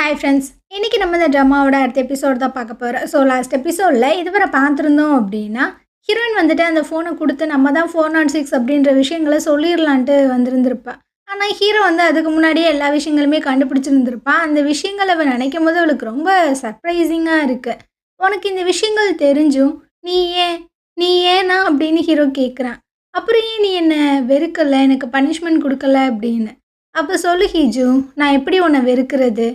Hi friends, இன்றைக்கி நம்ம இந்த ட்ராமாவோட அடுத்த எபிசோட் தான் பார்க்க போகிறோம். ஸோ லாஸ்ட் எபிசோடில் இதுவரை பார்த்துருந்தோம் அப்படின்னா, ஹீரோயின் வந்துட்டு அந்த ஃபோனை கொடுத்து நம்ம தான் 406 அப்படின்ற விஷயங்களை சொல்லிடலான்ட்டு வந்திருந்திருப்பா. ஆனால் ஹீரோ வந்து அதுக்கு முன்னாடியே எல்லா விஷயங்களுமே கண்டுபிடிச்சிருந்துருப்பான். அந்த விஷயங்களை அவன் நினைக்கும் போது அவளுக்கு ரொம்ப சர்ப்ரைசிங்காக இருக்குது. உனக்கு இந்த விஷயங்கள் தெரிஞ்சும் நீ ஏன் நீ ஏனா அப்படின்னு ஹீரோ கேட்குறான். அப்புறம் ஏன் நீ என்னை வெறுக்கலை, எனக்கு பனிஷ்மெண்ட் கொடுக்கல அப்படின்னு. அப்போ சொல்லு ஹீஜு, நான் எப்படி உன்னை வெறுக்கிறது,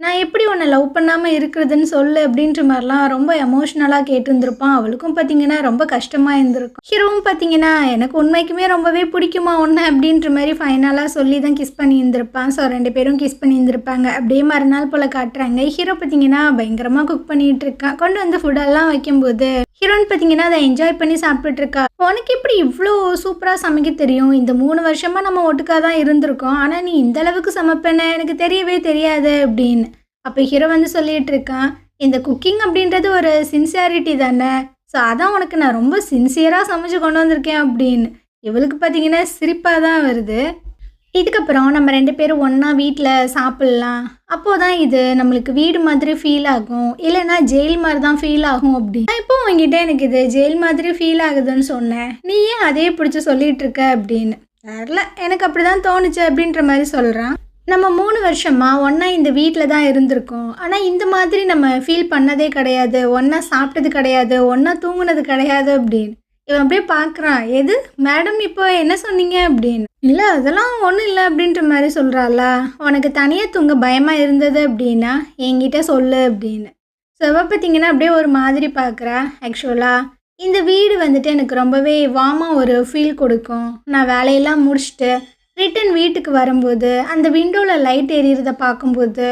நான் எப்படி உன்னை லவ் பண்ணாமல் இருக்கிறதுன்னு சொல்லு அப்படின்ற மாதிரிலாம் ரொம்ப எமோஷ்னலாக கேட்டிருந்துருப்பான். அவளுக்கும் பார்த்தீங்கன்னா ரொம்ப கஷ்டமாக இருந்திருக்கும். ஹீரோவும் பார்த்தீங்கன்னா எனக்கு உண்மைக்குமே ரொம்பவே பிடிக்குமா ஒன்று அப்படின்ற மாதிரி ஃபைனலாக சொல்லி தான் கிஸ் பண்ணி இருந்திருப்பான். ஸோ 2 பேரும் கிஸ் பண்ணி இருந்திருப்பாங்க. அப்படியே மறுநாள் போல் காட்டுறாங்க. ஹீரோ பார்த்தீங்கன்னா பயங்கரமாக குக் பண்ணிகிட்டு இருக்கான். கொண்டு வந்து ஃபுட்டெல்லாம் வைக்கும்போது ஹீரோயின் பார்த்தீங்கன்னா அதை என்ஜாய் பண்ணி சாப்பிட்டுட்டு இருக்கா. உனக்கு எப்படி இவ்வளோ சூப்பராக சமைக்க தெரியும்? இந்த 3 வருஷமாக நம்ம ஒட்டுக்காக தான் இருந்திருக்கோம், ஆனால் நீ இந்த அளவுக்கு சமைப்பேன்னு எனக்கு தெரியவே தெரியாது அப்படின்னு. அப்போ ஹீரோ வந்து சொல்லிகிட்டு இருக்கான், இந்த குக்கிங் அப்படின்றது ஒரு சின்சியாரிட்டி தானே, ஸோ அதான் உனக்கு நான் ரொம்ப சின்சியராக சமைச்சு கொண்டு வந்திருக்கேன் அப்படின்னு. இவளுக்கு பார்த்தீங்கன்னா சிரிப்பாக தான் வருது. இதுக்கப்புறம் நம்ம 2 பேரும் ஒன்றா வீட்டில் சாப்பிட்லாம், அப்போது தான் இது நம்மளுக்கு வீடு மாதிரி ஃபீல் ஆகும், இல்லைன்னா ஜெயில் மாதிரி தான் ஃபீல் ஆகும் அப்படின்னு. நான் இப்போ உங்ககிட்ட எனக்கு இது ஜெயில் மாதிரி ஃபீல் ஆகுதுன்னு சொன்னேன், நீ ஏன் அதே பிடிச்சி சொல்லிகிட்டு இருக்க அப்படின்னு. தெரில, எனக்கு அப்படி தான் தோணுச்சு அப்படின்ற மாதிரி சொல்கிறான். நம்ம 3 வருஷமாக ஒன்றா இந்த வீட்டில் தான் இருந்திருக்கோம், ஆனால் இந்த மாதிரி நம்ம ஃபீல் பண்ணதே கிடையாது, ஒன்றா சாப்பிட்டது கிடையாது, ஒன்றா தூங்குனது கிடையாது அப்படின்னு. இவன் அப்படியே பார்க்குறான், எது மேடம் இப்போ என்ன சொன்னீங்க அப்படின்னு. இல்லை அதெல்லாம் ஒன்றும் இல்லை அப்படின்ற மாதிரி சொல்கிறாள. உனக்கு தனியாக தூங்க பயமாக இருந்தது அப்படின்னா என்கிட்ட சொல்லு அப்படின்னு. ஸோ பார்த்தீங்கன்னா அப்படியே ஒரு மாதிரி பார்க்குறா. ஆக்சுவலாக இந்த வீடு வந்துட்டு எனக்கு ரொம்பவே வார்மாக ஒரு ஃபீல் கொடுக்கும். நான் வேலையெல்லாம் முடிச்சுட்டு ரிட்டன் வீட்டுக்கு வரும்போது அந்த விண்டோவில் லைட் எரியறதை பார்க்கும்போது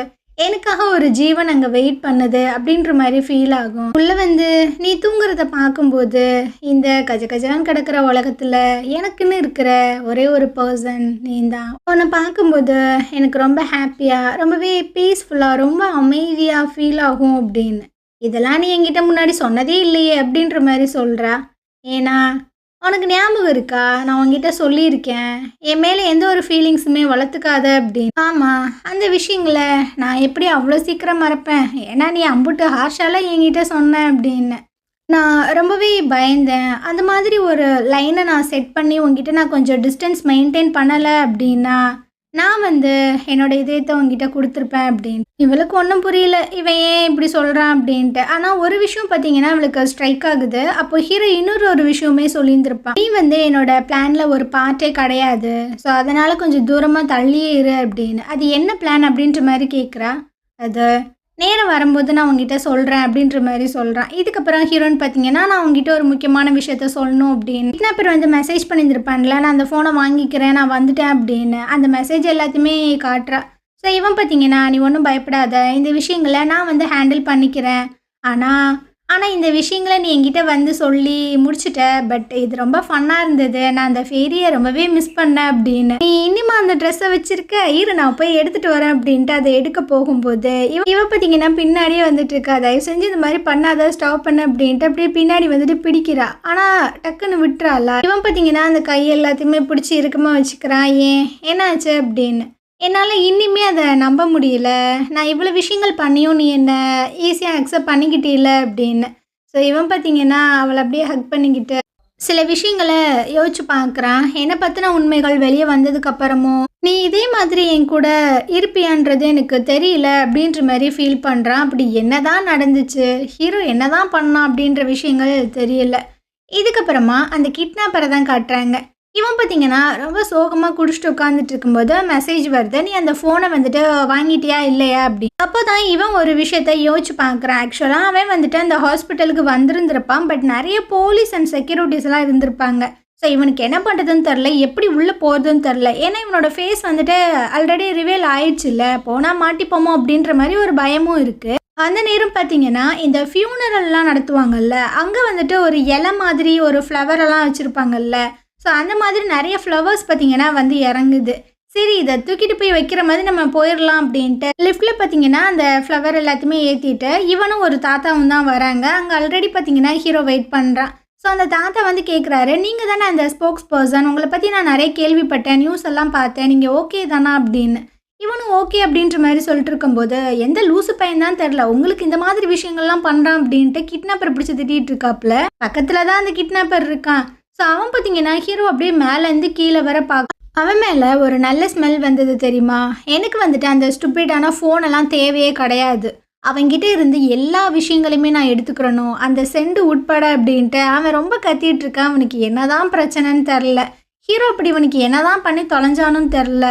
எனக்காக ஒரு ஜீவன் அங்கே வெயிட் பண்ணுது அப்படின்ற மாதிரி ஃபீல் ஆகும். உள்ளே வந்து நீ தூங்குறத பார்க்கும்போது இந்த கஜகஜான்னு கிடக்கிற உலகத்தில் எனக்குன்னு இருக்கிற ஒரே ஒரு பர்சன் நீ தான். உன்னை பார்க்கும்போது எனக்கு ரொம்ப ஹாப்பியாக, ரொம்பவே பீஸ்ஃபுல்லாக, ரொம்ப அமைதியாக ஃபீல் ஆகும் அப்படின்னு. இதெல்லாம் நீ என்கிட்ட முன்னாடி சொன்னதே இல்லையே அப்படின்ற மாதிரி சொல்கிறா. ஏன்னா உனக்கு ஞாபகம் இருக்கா, நான் உங்ககிட்ட சொல்லியிருக்கேன் என் மேலே எந்த ஒரு ஃபீலிங்ஸுமே வளர்த்துக்காத அப்படின்னு. ஆமாம், அந்த விஷயங்களை நான் எப்படி அவ்வளோ சீக்கிரம் மறப்பேன், ஏன்னா நீ அம்புட்டு ஹார்ஷாலாம் என்கிட்ட சொன்னேன் அப்படின்னு. நான் ரொம்பவே பயந்தேன். அந்த மாதிரி ஒரு லைனை நான் செட் பண்ணி உங்ககிட்ட நான் கொஞ்சம் டிஸ்டன்ஸ் மெயின்டைன் பண்ணலை அப்படின்னா நான் வந்து என்னோடய இதயத்தை உங்ககிட்ட கொடுத்துருப்பேன் அப்படின்னு. இவளுக்கு ஒன்றும் புரியல, இவன் ஏன் இப்படி சொல்கிறான் அப்படின்ட்டு. ஆனால் ஒரு விஷயம் பார்த்தீங்கன்னா இவளுக்கு ஸ்ட்ரைக் ஆகுது. அப்போ ஹீரோ இன்னொரு விஷயமே சொல்லியிருந்திருப்பான், நீ வந்து என்னோட பிளானில் ஒரு பார்ட்டே கிடையாது, ஸோ அதனால் கொஞ்சம் தூரமாக தள்ளியே இரு அப்படின்னு. அது என்ன பிளான் அப்படின்ற மாதிரி கேட்குறா. அது நேரம் வரும்போது நான் உங்ககிட்ட சொல்கிறேன் அப்படின்ற மாதிரி சொல்கிறான். இதுக்கப்புறம் ஹீரோயின் பார்த்தீங்கன்னா நான் உங்ககிட்ட ஒரு முக்கியமான விஷயத்த சொல்லணும் அப்படின்னு. அப்புறம் வந்து மெசேஜ் பண்ணியிருந்திருப்பான்ல, நான் அந்த ஃபோனை வாங்கிக்கிறேன், நான் வந்துட்டேன் அப்படின்னு. அந்த மெசேஜ் எல்லாத்தையுமே காட்டுறா. ஸோ இவன் பார்த்தீங்கன்னா நீ ஒன்றும் பயப்படாத, இந்த விஷயங்களை நான் வந்து ஹேண்டில் பண்ணிக்கிறேன், ஆனால் இந்த விஷயங்களை நீ என்கிட்ட வந்து சொல்லி முடிச்சுட்ட, பட் இது ரொம்ப ஃபன்னாக இருந்தது, நான் அந்த ஃபேரியை ரொம்பவே மிஸ் பண்ணேன் அப்படின்னு. நீ இன்னுமா அந்த ட்ரெஸ்ஸை வச்சுருக்க, இரு நான் போய் எடுத்துகிட்டு வரேன் அப்படின்ட்டு அதை எடுக்க போகும்போது இவ பார்த்தீங்கன்னா பின்னாடியே வந்துட்டு இருக்கா. தயவு செஞ்சு இந்த மாதிரி பண்ணாத, ஸ்டாப் பண்ண அப்படின்ட்டு அப்படியே பின்னாடி வந்துட்டு பிடிக்கிறா. ஆனால் டக்குன்னு விட்டுறாளா. இவன் பார்த்தீங்கன்னா அந்த கை எல்லாத்தையுமே பிடிச்சி இறுக்கமாக வச்சுக்கிறான். ஏன் என்னாச்சு அப்படின்னு. என்னால் இன்னுமே அதை நம்ப முடியல, நான் இவ்வளோ விஷயங்கள் பண்ணியும் நீ என்னை ஈஸியாக அக்செப்ட் பண்ணிக்கிட்டே அப்படின்னு. ஸோ இவன் பார்த்தீங்கன்னா அவளை அப்படியே ஹக் பண்ணிக்கிட்டு சில விஷயங்களை யோசிச்சு பார்க்குறான். என்னை பற்றின உண்மைகள் வெளியே வந்ததுக்கப்புறமும் நீ இதே மாதிரி என் கூட இருப்பியான்றது எனக்கு தெரியல அப்படின்ற மாதிரி ஃபீல் பண்ணுறான். அப்படி என்ன தான் நடந்துச்சு, ஹீரோ என்ன தான் பண்ணான் அப்படின்ற விஷயங்கள் தெரியல. இதுக்கப்புறமா அந்த கிட்னாப்பரை தான் காட்டுறாங்க. இவன் பார்த்தீங்கன்னா ரொம்ப சோகமாக குடிச்சிட்டு உட்காந்துட்டு இருக்கும்போது மெசேஜ் வருது, நீ அந்த ஃபோனை வந்துட்டு வாங்கிட்டியா இல்லையா அப்படி. அப்போ தான் இவன் ஒரு விஷயத்த யோசிச்சு பார்க்குறான். ஆக்சுவலாக அவன் வந்துட்டு அந்த ஹாஸ்பிட்டலுக்கு வந்திருந்திருப்பான், பட் நிறைய போலீஸ் அண்ட் செக்யூரிட்டிஸ்லாம் இருந்திருப்பாங்க. ஸோ இவனுக்கு என்ன பண்ணுறதுன்னு தெரில, எப்படி உள்ளே போகிறதுன்னு தெரில. ஏன்னா இவனோட ஃபேஸ் வந்துட்டு ஆல்ரெடி ரிவீல் ஆயிடுச்சு இல்லை, போனால் மாட்டிப்போமோ அப்படின்ற மாதிரி ஒரு பயமும் இருக்குது. அந்த நேரம் பார்த்தீங்கன்னா இந்த ஃபியூனரல்லாம் நடத்துவாங்கல்ல, அங்கே வந்துட்டு ஒரு இலை மாதிரி ஒரு ஃப்ளவரெல்லாம் வச்சுருப்பாங்கல்ல, ஸோ அந்த மாதிரி நிறைய ஃப்ளவர்ஸ் பார்த்தீங்கன்னா வந்து இறங்குது. சரி இதை தூக்கிட்டு போய் வைக்கிற மாதிரி நம்ம போயிடலாம் அப்படின்ட்டு லிஃப்ட்டில் பார்த்தீங்கன்னா அந்த ஃப்ளவர் எல்லாத்தையுமே ஏற்றிட்டு இவனும் ஒரு தாத்தாவும் தான் வராங்க. அங்கே ஆல்ரெடி பார்த்தீங்கன்னா ஹீரோ வெயிட் பண்ணுறான். ஸோ அந்த தாத்தா வந்து கேட்குறாரு, நீங்கள் தானே அந்த ஸ்போக்ஸ் பர்சன், உங்களை பற்றி நான் நிறைய கேள்விப்பட்டேன், நியூஸ் எல்லாம் பார்த்தேன், நீங்கள் ஓகே தானா அப்படின்னு. இவனும் ஓகே அப்படின்ற மாதிரி சொல்லிட்டு இருக்கும்போது, எந்த லூசு பையன் தான் தெரில, உங்களுக்கு இந்த மாதிரி விஷயங்கள்லாம் பண்ணுறான் அப்படின்ட்டு கிட்னாப்பர் பிடிச்சி திட்டிகிட்டு இருக்காப்புல. பக்கத்தில் தான் அந்த கிட்னாப்பர் இருக்கான். ஸோ அவன் பார்த்தீங்கன்னா ஹீரோ அப்படியே மேலேருந்து கீழே வர அவன் மேலே ஒரு நல்ல ஸ்மெல் வந்தது தெரியுமா? எனக்கு வந்துட்டு அந்த ஸ்டூபிடான ஃபோனெல்லாம் தேவையே கிடையாது. அவன்கிட்ட இருந்து எல்லா விஷயங்களையுமே நான் எடுத்துக்கிறணும், அந்த செண்டு உட்பட அப்படின்ட்டு அவன் ரொம்ப கத்திட்டு இருக்கான். அவனுக்கு என்னதான் பிரச்சனைன்னு தெரில. ஹீரோ அப்படி இவனுக்கு என்னதான் பண்ணி தொலைஞ்சானும் தெரில.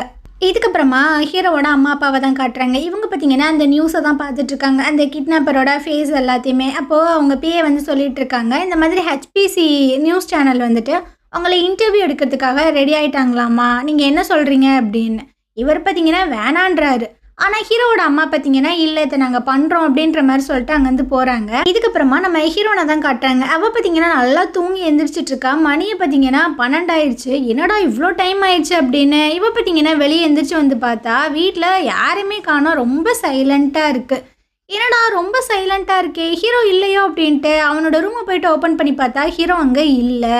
இதுக்கப்புறமா ஹீரோவோட அம்மா அப்பாவை தான் காட்டுறாங்க. இவங்க பார்த்தீங்கன்னா அந்த நியூஸை தான் பார்த்துட்ருக்காங்க, அந்த கிட்னாப்பரோட ஃபேஸ் எல்லாத்தையுமே. அப்போது அவங்க பிஏ வந்து சொல்லிட்டு இருக்காங்க, இந்த மாதிரி ஹெச்பிசி நியூஸ் சேனல் வந்துட்டு அவங்கள இன்டர்வியூ எடுக்கிறதுக்காக ரெடி ஆகிட்டாங்களாம்மா, நீங்கள் என்ன சொல்கிறீங்க அப்படின்னு. இவர் பார்த்தீங்கன்னா வேணான்றாரு. ஆனால் ஹீரோவோட அம்மா பார்த்தீங்கன்னா இல்லை, இதை நாங்கள் பண்ணுறோம் அப்படின்ற மாதிரி சொல்லிட்டு அங்கேருந்து போகிறாங்க. இதுக்கப்புறமா நம்ம ஹீரோனை தான் காட்டுறாங்க. அவள் பார்த்தீங்கன்னா நல்லா தூங்கி எழுந்திரிச்சிட்டு இருக்கா. மணியை பார்த்தீங்கன்னா 12 ஆயிடுச்சு. என்னடா இவ்வளோ டைம் ஆயிடுச்சு அப்படின்னு. இவ பார்த்தீங்கன்னா வெளியே எழுந்திரிச்சு வந்து பார்த்தா வீட்டில் யாருமே காணோம், ரொம்ப சைலண்ட்டாக இருக்குது. என்னடா ரொம்ப சைலண்ட்டாக இருக்கே, ஹீரோ இல்லையோ அப்படின்ட்டு அவனோட ரூமை போயிட்டு ஓப்பன் பண்ணி பார்த்தா ஹீரோ அங்கே இல்லை.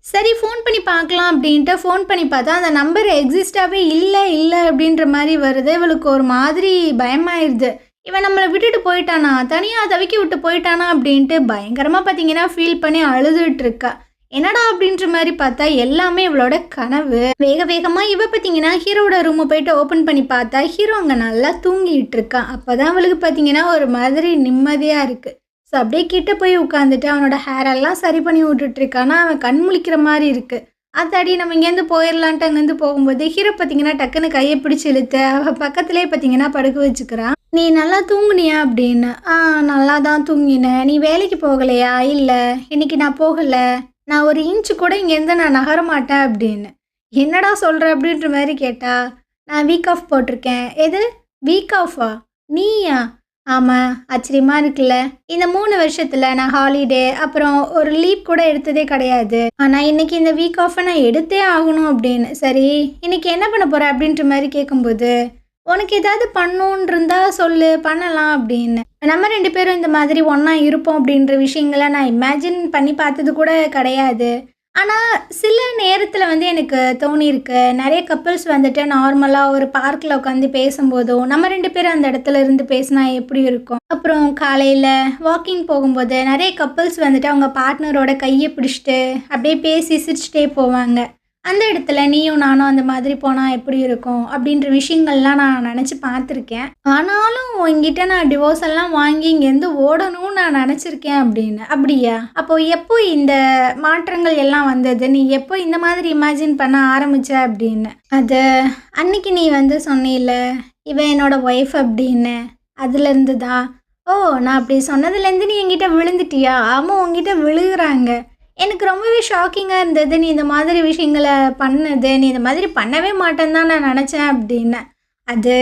சரி ஃபோன் பண்ணி பார்க்கலாம் அப்படின்ட்டு ஃபோன் பண்ணி பார்த்தா அந்த நம்பர் எக்ஸிஸ்டாகவே இல்லை அப்படின்ற மாதிரி வருது. இவளுக்கு ஒரு மாதிரி பயமாயிருது. இவன் நம்மளை விட்டுட்டு போயிட்டானா, தனியாக தவிக்கி விட்டு போயிட்டானா அப்படின்ட்டு பயங்கரமாக பார்த்தீங்கன்னா ஃபீல் பண்ணி அழுதுட்டு இருக்கா. என்னடா அப்படின்ற மாதிரி பார்த்தா எல்லாமே இவளோட கனவு. வேகமாக இவ பார்த்தீங்கன்னா ஹீரோட ரூமை போயிட்டு ஓப்பன் பண்ணி பார்த்தா ஹீரோ அங்கே நல்லா தூங்கிட்டு இருக்கான். அப்போ தான் அவளுக்கு பார்த்தீங்கன்னா ஒரு மாதிரி நிம்மதியாக இருக்குது. ஸோ அப்படியே கிட்ட போய் உட்காந்துட்டு அவனோட ஹேரெல்லாம் சரி பண்ணி விட்டுட்ருக்கானா. அவன் கண் முழிக்கிற மாதிரி இருக்குது. அதாடி நம்ம இங்கேருந்து போயிடலான்ட்டு அங்கேருந்து போகும்போது ஹீரோ பார்த்தீங்கன்னா டக்குன்னு கையை பிடிச்சி இழுத்து அவள் பக்கத்துலேயே பார்த்தீங்கன்னா படுக்க வச்சுக்கிறான். நீ நல்லா தூங்குனியா அப்படின்னு. நல்லா தான் தூங்கினேன். நீ வேலைக்கு போகலையா? இல்லை, இன்னைக்கு நான் போகலை, நான் ஒரு இன்ச்சு கூட இங்கேருந்து நான் நகர மாட்டேன் அப்படின்னு. என்னடா சொல்கிற அப்படின்ற மாதிரி கேட்டா, நான் வீக் ஆஃப் போட்டிருக்கேன். எது வீக் ஆஃபா? நீயா? ஆமாம், ஆச்சரியமாக இருக்குல்ல. இந்த 3 வருஷத்தில் நான் ஹாலிடே அப்புறம் ஒரு லீவ் கூட எடுத்ததே கிடையாது. ஆனால் இன்றைக்கி இந்த வீக் ஆஃபை நான் எடுத்தே ஆகணும் அப்படின்னு. சரி இன்றைக்கி என்ன பண்ண போகிற அப்படின்ற மாதிரி கேட்கும்போது, உனக்கு ஏதாவது பண்ணணுன்னு இருந்தால் சொல்லு, பண்ணலாம் அப்படின்னு. நம்ம 2 பேரும் இந்த மாதிரி ஒன்றா இருப்போம் அப்படின்ற விஷயங்களை நான் இமேஜின் பண்ணி பார்த்தது கூட கிடையாது. ஆனால் சில நேரத்தில் வந்து எனக்கு தோணியிருக்கு, நிறைய கப்புள்ஸ் வந்துட்டு நார்மலாக ஒரு பார்க்கில் உட்காந்து பேசும்போதும் நம்ம 2 பேரும் அந்த இடத்துல இருந்து பேசினா எப்படி இருக்கும். அப்புறம் காலையில் வாக்கிங் போகும்போது நிறைய கப்புள்ஸ் வந்துட்டு அவங்க பார்ட்னரோட கையை பிடிச்சிட்டு அப்படியே பேசி சிரிச்சிட்டே போவாங்க. அந்த இடத்துல நீயும் நானும் அந்த மாதிரி போனால் எப்படி இருக்கும் அப்படின்ற விஷயங்கள்லாம் நான் நினச்சி பார்த்துருக்கேன். ஆனாலும் உங்ககிட்ட நான் டிவோர்ஸ் எல்லாம் வாங்கி இங்கேருந்து ஓடணும்னு நான் நினச்சிருக்கேன் அப்படின்னு. அப்படியா? அப்போது எப்போ இந்த மாற்றங்கள் எல்லாம் வந்தது? நீ எப்போ இந்த மாதிரி இமேஜின் பண்ண ஆரம்பிச்ச அப்படின்னு. அது அன்னைக்கு நீ வந்து சொன்னில்ல இவன் என்னோட ஒய்ஃப் அப்படின்னு, அதுலேருந்து தான். ஓ, நான் அப்படி சொன்னதுலேருந்து நீ என்கிட்ட விழுந்துட்டியா? ஆமாம், உங்ககிட்ட விழுகிறாங்க. எனக்கு ரொம்பவே ஷாக்கிங்காக இருந்தது நீ இந்த மாதிரி விஷயங்களை பண்ணது. நீ இந்த மாதிரி பண்ணவே மாட்டேன்னு தான் நான் நினச்சேன் அப்படின்னு. அது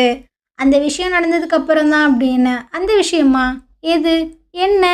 அந்த விஷயம் நடந்ததுக்கப்புறம் தான் அப்படின்னு. அந்த விஷயமா? எது? என்ன?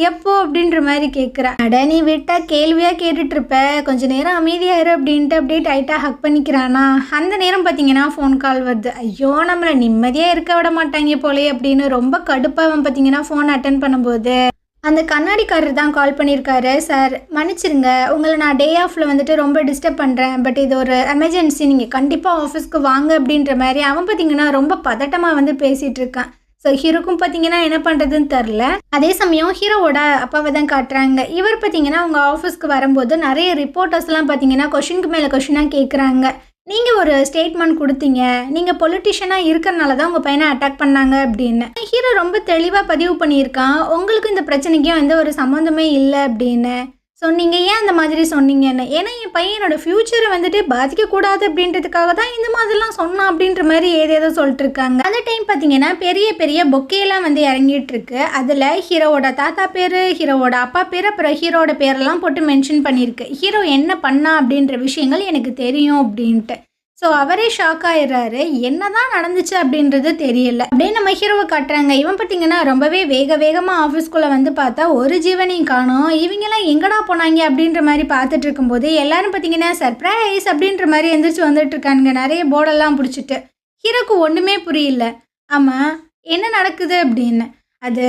எப்போ? அப்படின்ற மாதிரி கேட்குற. அட நீ விட்டால் கேள்வியாக கேட்டுட்ருப்ப, கொஞ்சம் நேரம் அமைதியாயிரு அப்படின்ட்டு அப்படியே டைட்டாக ஹக் பண்ணிக்கிறானா. அந்த நேரம் பார்த்தீங்கன்னா ஃபோன் கால் வருது. ஐயோ, நம்மளை நிம்மதியாக இருக்க விட மாட்டாங்க போலே அப்படின்னு ரொம்ப கடுப்பாக அவன் பார்த்தீங்கன்னா ஃபோன் அட்டன் பண்ணும்போது அந்த கண்ணாடிக்காரர் தான் கால் பண்ணியிருக்காரு. சார் மன்னிச்சிருங்க, உங்களை நான் டே ஆஃபில் வந்துட்டு ரொம்ப டிஸ்டர்ப் பண்ணுறேன், பட் இது ஒரு எமர்ஜென்சி, நீங்கள் கண்டிப்பாக ஆஃபீஸ்க்கு வாங்க அப்படின்ற மாதிரி அவன் பார்த்தீங்கன்னா ரொம்ப பதட்டமாக வந்து பேசிகிட்டு இருக்கான். ஸோ ஹீரோக்கும் பார்த்தீங்கன்னா என்ன பண்ணுறதுன்னு தெரில. அதே சமயம் ஹீரோவோட அப்பாவை தான் காட்டுறாங்க. இவர் பார்த்தீங்கன்னா அவங்க ஆஃபீஸ்க்கு வரும்போது நிறைய ரிப்போர்ட்டர்ஸ்லாம் பார்த்தீங்கன்னா கொஷினுக்கு மேலே கொஷினாக கேட்குறாங்க. நீங்கள் ஒரு ஸ்டேட்மெண்ட் கொடுத்தீங்க, நீங்கள் பொலிட்டிஷியனாக இருக்கிறனால தான் உங்கள் பையனை அட்டாக் பண்ணாங்க அப்படின்னு. ஹீரோ ரொம்ப தெளிவாக பதிவு பண்ணியிருக்கான், உங்களுக்கு இந்த பிரச்சனைக்கும் வந்து ஒரு சம்மந்தமே இல்லை அப்படின்னு. ஸோ நீங்கள் ஏன் அந்த மாதிரி சொன்னீங்கன்னு. ஏன்னா என் பையனோட ஃப்யூச்சரை வந்துட்டு பாதிக்கக்கூடாது அப்படின்றதுக்காக தான் இந்த மாதிரிலாம் சொன்னான் அப்படின்ற மாதிரி ஏதேதோ சொல்லிட்டு இருக்காங்க. அந்த டைம் பார்த்தீங்கன்னா பெரிய பெரிய பொக்கேலாம் வந்து இறங்கிட்டு இருக்கு. அதில் ஹீரோவோட தாத்தா பேர், ஹீரோவோட அப்பா பேர், அப்புறம் ஹீரோட பேரெல்லாம் போட்டு மென்ஷன் பண்ணியிருக்கு. ஹீரோ என்ன பண்ணா அப்படின்ற விஷயங்கள் எனக்கு தெரியும் அப்படின்ட்டு. ஸோ அவரே ஷாக் ஆயிடுறாரு, என்னதான் நடந்துச்சு அப்படின்றது தெரியல. அப்படியே நம்ம ஹீரோவை காட்டுறாங்க. இவன் பார்த்தீங்கன்னா ரொம்பவே வேகமாக ஆஃபீஸ்குள்ளே வந்து பார்த்தா ஒரு ஜீவனையும் காணும். இவங்கெல்லாம் எங்கடா போனாங்க அப்படின்ற மாதிரி பார்த்துட்டு இருக்கும்போது எல்லாரும் பார்த்தீங்கன்னா சர்ப்ரைஸ் அப்படின்ற மாதிரி எந்திரிச்சு வந்துட்டு இருக்கானுங்க, நிறைய போர்டெல்லாம் பிடிச்சிட்டு. ஹீரோக்கு ஒன்றுமே புரியல. ஆமாம், என்ன நடக்குது அப்படின்னு. அது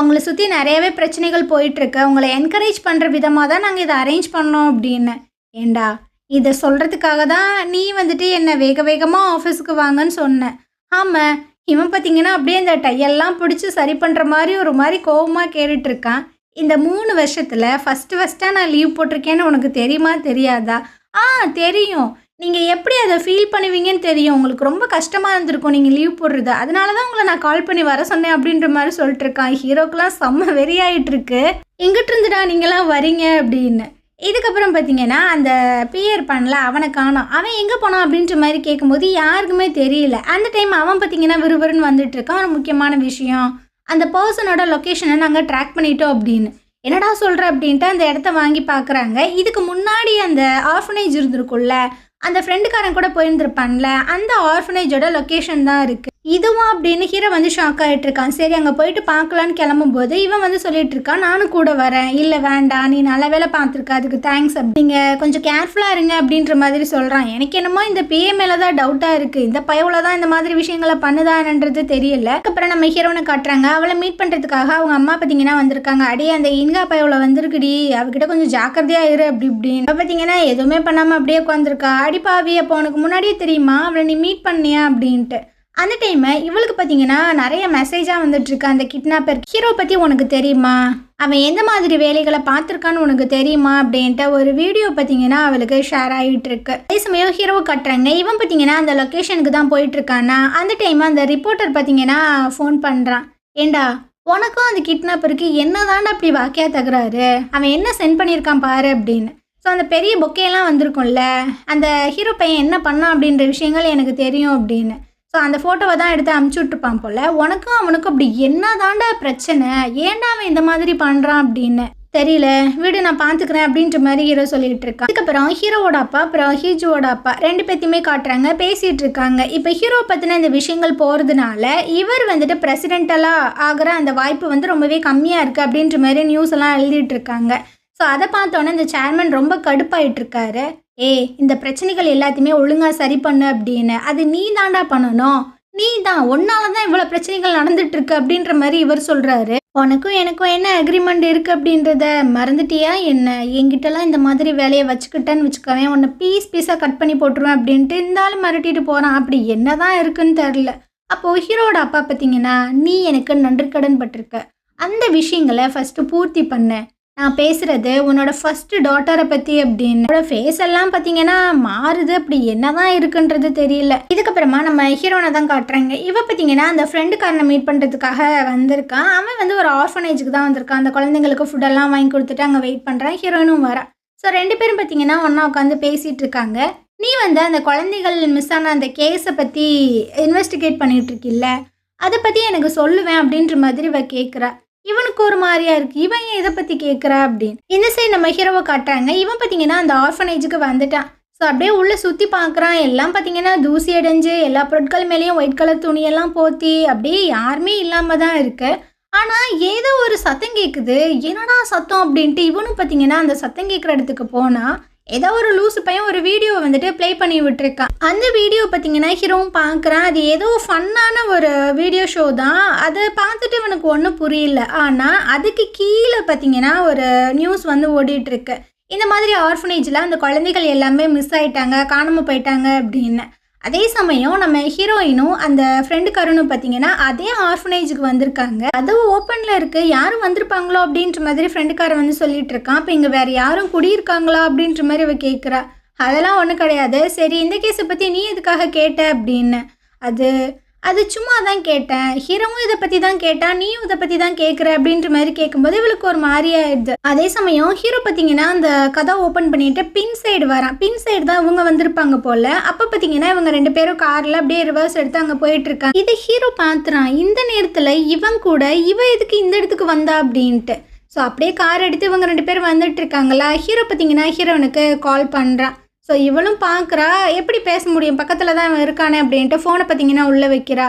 உங்களை சுற்றி நிறையவே பிரச்சனைகள் போயிட்டுருக்கு, உங்களை என்கரேஜ் பண்ணுற விதமாக தான் நாங்கள் இதை அரேஞ்ச் பண்ணோம் அப்படின்னு. ஏண்டா, இதை சொல்கிறதுக்காக தான் நீ வந்துட்டு என்னை வேகமாக ஆஃபீஸுக்கு வாங்கன்னு சொன்னேன். ஆமா. இவன் பார்த்தீங்கன்னா, அப்படியே இந்த டையெல்லாம் பிடிச்சு சரி பண்ற மாரி ஒரு மாரி கோவமா கேட்டுட்டு இருக்கான். இந்த 3 வருஷத்துல ஃபர்ஸ்ட்டா நான் லீவ் போட்டிருக்கேன்னு உனக்கு தெரியுமா? தெரியாதா? ஆ தெரியும். நீங்க எப்படி அத ஃபீல் பண்ணுவீங்கன்னு தெரியும். உங்களுக்கு ரொம்ப கஷ்டமா இருந்திருக்கும் நீங்க லீவ் போடுறது. அதனால தான் உங்கள நான் கால் பண்ணி வர சொன்னேன் அப்படின்ற மாரி சொல்லிட்டு இருக்கான். ஹீரோக்குலாம் செம்ம வெறியாயிட்டு இருக்கு. எங்கிட்டு இருந்துடா நீங்கலாம் வரீங்க அப்படின்னு. இதுக்கப்புறம் பார்த்தீங்கன்னா, அந்த பிஏ இருப்பான்ல அவன காணோம். அவன் எங்கே போனான் அப்படின்ற மாரி கேட்கும்போது யாருக்குமே தெரியல. அந்த டைம் அவன் பார்த்தீங்கன்னா விறுவிறுன்னு வந்துட்டுருக்கான். ஒரு முக்கியமான விஷயம். அந்த பெர்சனோட லொக்கேஷன நாங்க ட்ராக் பண்ணிட்டோம் அப்படின்னு. என்னடா சொல்ற அப்படின்ட்டு அந்த இடத்த வாங்கி பார்க்குறாங்க. இதுக்கு முன்னாடி அந்த ஆர்ஃபனேஜ் இருந்திருக்கும்ல, அந்த ஃப்ரெண்டுக்காரன் கூட போயிருந்திருப்பான்ல, அந்த ஆர்ஃபனேஜோட லொக்கேஷன் தான் இருக்கு. இதுவா அப்படின்னு ஹீரோ வந்து ஷாக் ஆகிட்டு இருக்கான். சரி அங்கே போயிட்டு பார்க்கலான்னு கிளம்பும்போது இவன் வந்து சொல்லிட்டு இருக்கான், நானும் கூட வரேன். இல்லை வேண்டாம், நீ நல்ல வேலை பார்த்துருக்க, அதுக்கு தேங்க்ஸ். அப்படிங்க கொஞ்சம் கேர்ஃபுல்லாக இருங்க அப்படின்ற மாதிரி சொல்கிறான். எனக்கு என்னமோ இந்த பிஏ மேலே தான் டவுட்டாக இருக்குது. இந்த பயவில் தான் இந்த மாதிரி விஷயங்களை பண்ணுதான்ன்றது தெரியல. அதுக்கப்புறம் நம்ம ஹீரோனை காட்டுறாங்க. அவளை மீட் பண்ணுறதுக்காக அவங்க அம்மா பார்த்தீங்கன்னா வந்திருக்காங்க. அடியே அந்த இன்கா பயவில் வந்திருக்குடி, அவகிட்ட கொஞ்சம் ஜாக்கிரதையாக இரு அப்படி இப்படின்னு. பார்த்தீங்கன்னா எதுவுமே பண்ணாமல் அப்படியே உட்காந்துருக்கா. அடிப்பாவி, அப்போ உனக்கு முன்னாடியே தெரியுமா அவளை நீ மீட் பண்ணியா அப்படின்ட்டு. அந்த டைம் இவளுக்கு பார்த்தீங்கன்னா நிறைய மெசேஜாக வந்துட்டுருக்கு. அந்த கிட்னாப்பர் ஹீரோ பற்றி உனக்கு தெரியுமா, அவன் எந்த மாதிரி வேலைகளை பார்த்துருக்கான்னு உனக்கு தெரியுமா அப்படின்ட்டு ஒரு வீடியோ பார்த்தீங்கன்னா அவளுக்கு ஷேர் ஆகிட்டு இருக்கு. அதே சமயம் ஹீரோவை கட்டுறாங்க. இவன் பார்த்தீங்கன்னா அந்த லொக்கேஷனுக்கு தான் போயிட்டுருக்கானா. அந்த டைம் அந்த ரிப்போர்ட்டர் பார்த்தீங்கன்னா ஃபோன் பண்ணுறான். ஏண்டா உனக்கும் அந்த கிட்னாப்பருக்கு என்ன தாண்டா அப்படி வாக்கியா தகுறாரு, அவன் என்ன சென்ட் பண்ணியிருக்கான் பாரு அப்படின்னு. ஸோ அந்த பெரிய பொக்கையெல்லாம் வந்திருக்கும்ல, அந்த ஹீரோ பையன் என்ன பண்ணான் அப்படின்ற விஷயங்கள் எனக்கு தெரியும் அப்படின்னு. ஸோ அந்த ஃபோட்டோவை தான் எடுத்து அமுச்சு விட்டுருப்பான் போல். உனக்கும் அவனுக்கும் அப்படி என்ன தாண்டா பிரச்சனை, ஏன்டா அவன் இந்த மாதிரி பண்ணுறான் அப்படின்னு தெரியல, வீடு நான் பார்த்துக்கிறேன் அப்படின்ற மாதிரி ஹீரோ சொல்லிட்டு இருக்கான். அதுக்கப்புறம் ஹீரோவோட அப்பா அப்புறம் ஹீஜுவோட அப்பா 2 பேர்த்தையுமே காட்டுறாங்க, பேசிகிட்டு இருக்காங்க. இப்போ ஹீரோ பற்றின இந்த விஷயங்கள் போகிறதுனால இவர் வந்துட்டு பிரசிடென்டலாக ஆகிற அந்த வாய்ப்பு வந்து ரொம்பவே கம்மியாக இருக்குது அப்படின்ற மாதிரி நியூஸ் எல்லாம் எழுதிட்டு இருக்காங்க. ஸோ அதை பார்த்தோன்னே இந்த சேர்மன் ரொம்ப கடுப்பாயிட்டு இருக்காரு. இந்த பிரச்சனைகள் எல்லாத்தையுமே ஒழுங்காக சரி பண்ணு அப்படின்னு. அது நீ தாண்டா பண்ணணும், நீ தான், உன்னால தான் இவ்வளோ பிரச்சனைகள் நடந்துட்டு இருக்கு அப்படின்ற மாதிரி இவர் சொல்கிறாரு. உனக்கும் எனக்கும் என்ன அக்ரிமெண்ட் இருக்குது அப்படின்றத மறந்துட்டியா என்ன? என்கிட்டலாம் இந்த மாதிரி வேலையை வச்சுக்கிட்டேன்னு வச்சுக்கவேன், உன்னை பீஸாக கட் பண்ணி போட்டுருவேன் அப்படின்ட்டு இருந்தாலும் மிரட்டிட்டு போகிறான். அப்படி என்ன தான் இருக்குன்னு தெரில. அப்போது ஹீரோட அப்பா பார்த்தீங்கன்னா, நீ எனக்கு நன்றி கடன் பட்டிருக்க, அந்த விஷயங்களை ஃபஸ்ட்டு பூர்த்தி பண்ண. நான் பேசுகிறது உன்னோட ஃபஸ்ட்டு டாட்டரை பற்றி அப்படின்னு. என்னோட ஃபேஸ் எல்லாம் பார்த்தீங்கன்னா மாறுது, அப்படி என்ன தான் இருக்குன்றது தெரியல. இதுக்கப்புறமா நம்ம ஹீரோனை தான் காட்டுறாங்க. இவ பார்த்தீங்கன்னா அந்த ஃப்ரெண்டுக்காரனை மீட் பண்ணுறதுக்காக வந்திருக்கான். அவன் வந்து ஒரு ஆர்ஃபனேஜுக்கு தான் வந்திருக்கான். அந்த குழந்தைங்களுக்கு ஃபுட்டெல்லாம் வாங்கி கொடுத்துட்டு அங்கே வெயிட் பண்ணுறான். ஹீரோயினும் வரா. ஸோ 2 பேரும் பார்த்தீங்கன்னா ஒன்றா உட்காந்து பேசிகிட்டு இருக்காங்க. நீ வந்து அந்த குழந்தைகள் மிஸ் ஆன அந்த கேஸை பற்றி இன்வெஸ்டிகேட் பண்ணிகிட்டு இருக்கில்ல, அதை பற்றி எனக்கு சொல்லுவேன் அப்படின்ற மாதிரி இவ கேட்குறா. இவனுக்கு ஒரு மாதிரியா இருக்கு, இவன் ஏன் இதை பற்றி கேட்குறா அப்படின்னு. இந்த சைடு நம்ம ஹீரோவை காட்டுறாங்க. இவன் பார்த்தீங்கன்னா அந்த ஆர்ஃபனேஜுக்கு வந்துட்டான். ஸோ அப்படியே உள்ளே சுற்றி பார்க்குறான். எல்லாம் பார்த்தீங்கன்னா தூசி அடைஞ்சு எல்லா பொருட்கள் மேலேயும் ஒயிட் கலர் துணியெல்லாம் போத்தி அப்படியே யாருமே இல்லாமல் தான் இருக்கு. ஆனால் ஏதோ ஒரு சத்தம் கேட்குது, என்னடா சத்தம் அப்படின்ட்டு இவனும் பார்த்தீங்கன்னா அந்த சத்தம் கேட்குற இடத்துக்கு போனால் ஏதோ ஒரு லூசு பையன் ஒரு வீடியோவை வந்துட்டு ப்ளே பண்ணி விட்டுருக்கான். அந்த வீடியோ பார்த்தீங்கன்னா ஹீரோவும் பார்க்குறான். அது ஏதோ ஃபன்னான ஒரு வீடியோ ஷோ தான். அதை பார்த்துட்டு இவனுக்கு ஒன்றும் புரியல. ஆனால் அதுக்கு கீழே பார்த்தீங்கன்னா ஒரு நியூஸ் வந்து ஓடிட்டுருக்கு. இந்த மாதிரி ஆர்ஃபனேஜில் அந்த குழந்தைகள் எல்லாமே மிஸ் ஆகிட்டாங்க, காணாமல் போயிட்டாங்க அப்படின்னு. அதே சமயம் நம்ம ஹீரோயினும் அந்த ஃப்ரெண்டுக்காரனும் பார்த்தீங்கன்னா அதே ஆர்ஃபனேஜுக்கு வந்திருக்காங்க. அதுவும் ஓப்பனில் இருக்குது, யாரும் வந்திருப்பாங்களோ அப்படின்ற மாதிரி ஃப்ரெண்டுக்காரன் வந்து சொல்லிட்டு இருக்கான். இப்போ இங்கே வேறு யாரும் குடியிருக்காங்களா அப்படின்ற மாதிரி அவ கேட்குறா. அதெல்லாம் ஒன்றும் கிடையாது. சரி, இந்த கேஸை பற்றி நீ எதுக்காக கேட்ட அப்படின்னு. அது சும்மா தான் கேட்டேன். ஹீரோவும் இதை பற்றி தான் கேட்டான், நீயும் இதை பற்றி தான் கேட்குற அப்படின்ற மாதிரி கேட்கும்போது இவளுக்கு ஒரு மாதிரியாயிடுது. அதே சமயம் ஹீரோ பார்த்தீங்கன்னா அந்த கதை ஓப்பன் பண்ணிட்டு பின் சைடு வரான். பின் சைடு தான் இவங்க வந்திருப்பாங்க போல். அப்போ பார்த்தீங்கன்னா இவங்க 2 பேரும் காரில் அப்படியே ரிவர்ஸ் எடுத்து அங்கே போயிட்டுருக்காங்க. இதை ஹீரோ பார்த்துறான். இந்த நேரத்தில் இவன் கூட இவ எதுக்கு இந்த இடத்துக்கு வந்தா அப்படின்ட்டு. ஸோ அப்படியே கார் எடுத்து இவங்க 2 பேரும் வந்துட்டு இருக்காங்களா. ஹீரோ பார்த்தீங்கன்னா ஹீரோனுக்கு கால் பண்ணுறான். ஸோ இவளும் பார்க்குறா, எப்படி பேச முடியும், பக்கத்தில் தான் அவன் இருக்கானே அப்படின்ட்டு ஃபோனை பார்த்தீங்கன்னா உள்ளே வைக்கிறா.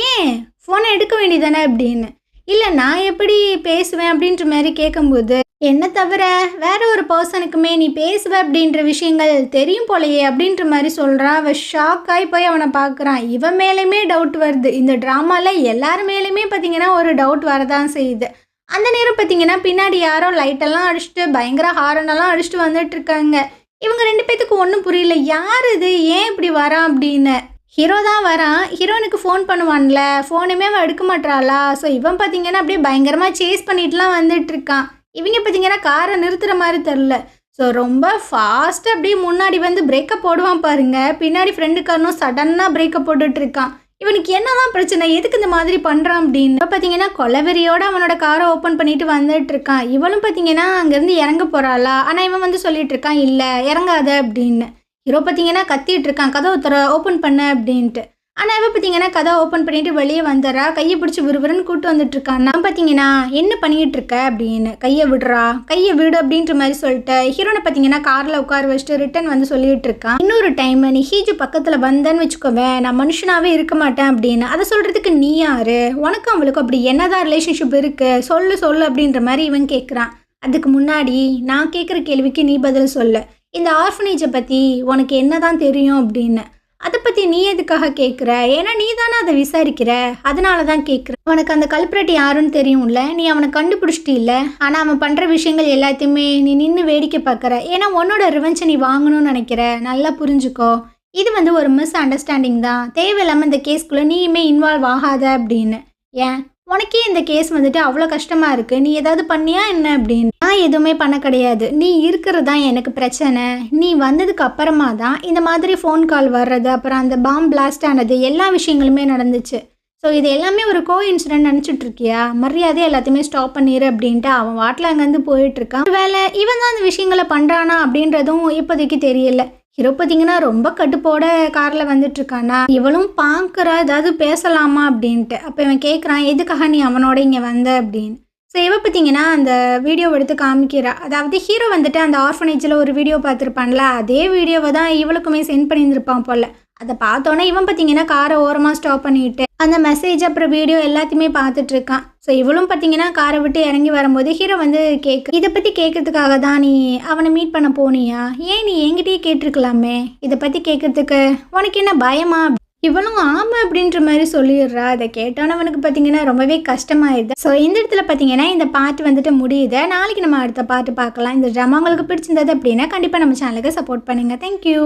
ஏன் ஃபோனை எடுக்க வேண்டியதானே அப்படின்னு. இல்லை நான் எப்படி பேசுவேன் அப்படின்ற மாதிரி கேட்கும்போது, என்ன தவிர வேற ஒரு பர்சனுக்குமே நீ பேசுவ அப்படின்ற விஷயங்கள் தெரியும் போலையே அப்படின்ற மாதிரி சொல்கிறான். அவன் ஷாக் ஆகி போய் அவனை பார்க்குறான். இவன் மேலேயுமே டவுட் வருது. இந்த ட்ராமாவில் எல்லார் மேலேயுமே பார்த்தீங்கன்னா ஒரு டவுட் வரதான் செய்யுது. அந்த நேரம் பார்த்தீங்கன்னா பின்னாடி யாரோ லைட்டெல்லாம் அடிச்சுட்டு பயங்கர ஹாரனெல்லாம் அடிச்சுட்டு வந்துட்டு இருக்காங்க. இவங்க 2 பேத்துக்கு ஒன்றும் புரியல, யார் இது, ஏன் இப்படி வரான் அப்படின்னு. ஹீரோ தான் வரான். ஹீரோயினுக்கு ஃபோன் பண்ணுவான்ல, ஃபோனுமே அவ எடுக்க மாட்றாளா? ஸோ இவன் பார்த்தீங்கன்னா அப்படியே பயங்கரமா சேஸ் பண்ணிட்டுலாம் வந்துட்டுருக்கான். இவங்க பார்த்தீங்கன்னா காரை நிறுத்துற மாரி தெரில. ஸோ ரொம்ப ஃபாஸ்ட்டாக அப்படியே முன்னாடி வந்து பிரேக்கப் போடுவான் பாருங்க. பின்னாடி ஃப்ரெண்டு காரனும் சடனாக பிரேக்கப் போட்டுட்ருக்கான். இவனுக்கு என்னதான் பிரச்சனை, எதுக்கு இந்த மாதிரி பண்ணுறான் அப்படின்னு பார்த்தீங்கன்னா கொலவெறியோட அவனோட காரை ஓப்பன் பண்ணிட்டு வந்துட்டு இருக்கான். இவளும் பார்த்தீங்கன்னா அங்கேருந்து இறங்க போகிறாளா, ஆனால் இவன் வந்து சொல்லிட்டு இருக்கான் இல்லை இறங்காத அப்படின்னு. ஹீரோ பார்த்தீங்கன்னா கத்திட்டு இருக்கான் கதவை ஓப்பன் பண்ண அப்படின்ட்டு. ஆனால் இவன் பார்த்தீங்கன்னா கதை ஓப்பன் பண்ணிட்டு வெளியே வந்துடுறா. கையை பிடிச்சி விறுவிறுன்னு கூட்டு வந்துட்டு இருக்கான். நான் பார்த்தீங்கன்னா என்ன பண்ணிட்டு இருக்க அப்படின்னு. கையை விடுறா, கையை விடு அப்படின்ற மாதிரி சொல்லிட்டு ஹீரோனை பார்த்தீங்கன்னா காரில் உட்கார வச்சுட்டு ரிட்டன் வந்து சொல்லிட்டு இருக்கான். இன்னொரு டைம் நீ ஹீஜு பக்கத்தில் வந்தேன்னு வச்சுக்கோவேன், நான் மனுஷனாவே இருக்க மாட்டேன் அப்படின்னு. அதை சொல்றதுக்கு நீ யாரு, உனக்கும் அவளுக்கும் அப்படி என்னதான் ரிலேஷன்ஷிப் இருக்கு, சொல்லு சொல்லு அப்படின்ற மாதிரி இவன் கேட்குறான். அதுக்கு முன்னாடி நான் கேட்குற கேள்விக்கு நீ பதில் சொல்லு. இந்த ஆர்ஃபனேஜை பற்றி உனக்கு என்னதான் தெரியும் அப்படின்னு. அதை பற்றி நீ எதுக்காக கேட்குற, ஏன்னா நீ தானே அதை விசாரிக்கிற, அதனால தான் கேட்குற. உனக்கு அந்த கல்பிரேட் யாருன்னு தெரியும்ல, நீ அவனை கண்டுபிடிச்சிட்டில்ல. ஆனால் அவன் பண்ணுற விஷயங்கள் எல்லாத்தையுமே நீ நின்று வேடிக்கை பார்க்குற, ஏன்னா உன்னோட ரிவெஞ்சை நீ வாங்கணும்னு நினைக்கிற. நல்லா புரிஞ்சுக்கோ, இது வந்து ஒரு மிஸ் அண்டர்ஸ்டாண்டிங் தான். தேவையில்லாமல் இந்த கேஸ்க்குள்ளே நீயுமே இன்வால்வ் ஆகாத அப்படின்னு. ஏன் உனக்கே இந்த கேஸ் வந்துட்டு அவ்வளோ கஷ்டமாக இருக்குது, நீ ஏதாவது பண்ணியா என்ன அப்படின்னு. நான் எதுவுமே பண்ண கிடையாது, நீ இருக்கிறது தான் எனக்கு பிரச்சனை. நீ வந்ததுக்கு அப்புறமா தான் இந்த மாதிரி ஃபோன் கால் வர்றது, அப்புறம் அந்த பாம் பிளாஸ்ட் ஆனது, எல்லா விஷயங்களுமே நடந்துச்சு. ஸோ இது எல்லாமே ஒரு கோ இன்சிடென்ட் நினச்சிட்டு இருக்கியா, மரியாதை எல்லாத்தையுமே ஸ்டாப் பண்ணிடு அப்படின்ட்டு அவன் வாட்டில் அங்கேருந்து போயிட்டுருக்கான். வேலை இவன் தான் அந்த விஷயங்களை பண்ணுறானா அப்படின்றதும் இப்போதைக்கு தெரியல. ஹீரோ பார்த்தீங்கன்னா ரொம்ப கட்டுப்போட காரில் வந்துட்டுருக்கானா. இவளும் பார்க்குறா ஏதாவது பேசலாமா அப்படின்ட்டு. அப்போ இவன் கேட்குறான் எதுக்காக நீ அவனோட இங்கே வந்த அப்படின்னு. ஸோ இவ பார்த்தீங்கன்னா அந்த வீடியோவை எடுத்து காமிக்கிறா. அதாவது ஹீரோ வந்துட்டு அந்த ஆர்ஃபனேஜில் ஒரு வீடியோ பார்த்துருப்பான்ல, அதே வீடியோவை தான் இவளுக்குமே சென்ட் பண்ணியிருந்திருப்பான் போல். அதை பார்த்தோன்னே இவன் பார்த்தீங்கன்னா காரை ஓரமாக ஸ்டாப் பண்ணிவிட்டு அந்த மெசேஜ் அப்புறம் வீடியோ எல்லாத்தையுமே பார்த்துட்ருக்கான். ஸோ இவளும் பார்த்தீங்கன்னா காரை விட்டு இறங்கி வரும்போது ஹீரோ வந்து இதை பற்றி கேட்கறதுக்காக தான் நீ அவனை மீட் பண்ண போனியா, ஏன் நீ என்கிட்டயே கேட்டிருக்கலாமே, இதை பற்றி கேட்கறதுக்கு உனக்கு என்ன பயமா. இவளும் ஆமாம் அப்படின்ற மாதிரி சொல்லிடுறா. அதை கேட்டோன்னவனுக்கு பார்த்தீங்கன்னா ரொம்பவே கஷ்டமாயிடுது. ஸோ இந்த இடத்துல பார்த்தீங்கன்னா இந்த பாட்டு வந்துட்டு முடியுது. நாளைக்கு நம்ம அடுத்த பாட்டு பார்க்கலாம். இந்த ட்ராமா உங்களுக்கு பிடிச்சிருந்தது அப்படின்னா கண்டிப்பாக நம்ம சேனலுக்கு சப்போர்ட் பண்ணுங்கள். தேங்க்யூ.